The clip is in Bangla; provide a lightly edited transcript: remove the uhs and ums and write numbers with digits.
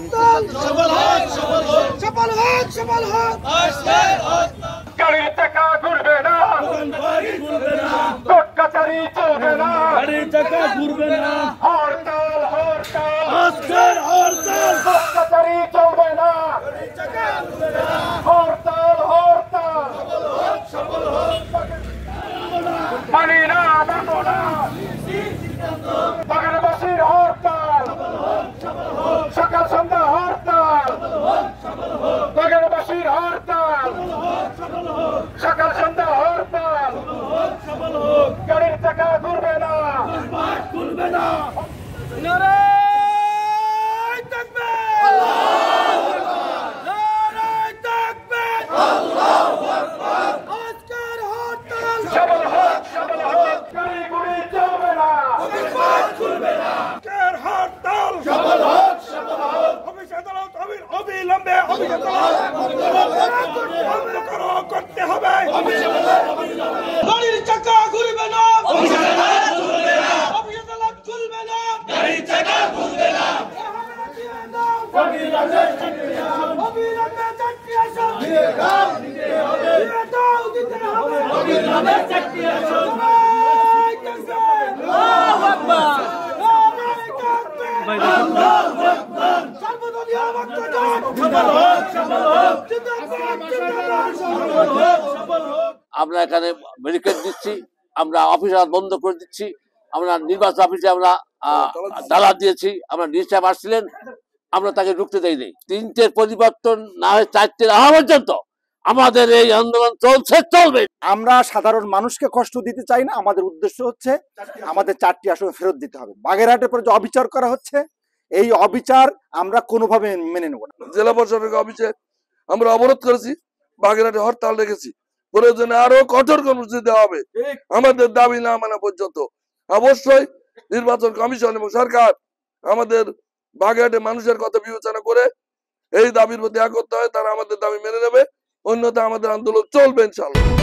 হরতাল সফল হোক গাড়ির চাকা ঘুরবে না, কোর্ট কাছারি চলবে না, গাড়ির চাকা ঘুরবে না, হরতাল আজকের হরতাল, কোর্ট কাছারি চলবে না, হরতাল মানি না, মানব না, বাগানবাসীর হরতাল, সকাল সন্ধ্যা হরতাল, বাগানবাসীর হরতাল, সকাল সন্ধ্যা হরতাল, গাড়ির চাকা ঘুরবে না, ঘুরবে না। নারায়ে তাকবীর নারায়ে তাকবীর আল্লাহু আকবার আজকের হরতাল সফল হোক, গাড়ি ঘুরে চলবে না, ঘুরবে না আজকের হরতাল সফল হোক অফিস আদালত অবিলম্বে অফিস আদালত করতে হবে। গাড়ির চাকা ঘুরবে না অফিস আদালত খুলবে না গাড়ির চাকা ঘুরবে না অবিলম্বে চাকরি আসো দিতে হবে অবিলম্বে চাকরি আসো আল্লাহু আকবার আল্লাহু আকবার সর্বদলীয় বক্তব্য সফল হোক আমরা এখানে ব্যারিকেড দিচ্ছি, আমরা অফিস বন্ধ করে দিচ্ছি, আমরা নির্বাচন অফিসে আমরা তালা দিয়েছি, আমরা ডিসি সাহেব আসছিলেন, আমরা তাকে ঢুকতে দেইনি। 3টের পরিবর্তন না হয় 4টের হওয়া পর্যন্ত আমাদের এই আন্দোলন চলবে। আমরা সাধারণ মানুষকে কষ্ট দিতে চাই না। আমাদের উদ্দেশ্য হচ্ছে আমাদের 4টি আসন ফেরত দিতে হবে। বাগেরহাটের পরে যে অবিচার করা হচ্ছে, এই অবিচার আমরা কোনোভাবে মেনে নেব না। জেলা প্রশাসনের অফিসে আমরা অবরোধ করেছি, বাগেরহাটে হরতাল রেখেছি, প্রয়োজনে আরো কঠোর কর্মসূচি দেওয়া হবে আমাদের দাবি না মানা পর্যন্ত। অবশ্যই নির্বাচন কমিশন এবং সরকার আমাদের বাগেরহাটের মানুষের কথা বিবেচনা করে এই দাবির প্রতি এক করতে হয়, তারা আমাদের দাবি মেনে নেবে, অন্যথা আমাদের আন্দোলন চলবে ইনশাআল্লাহ।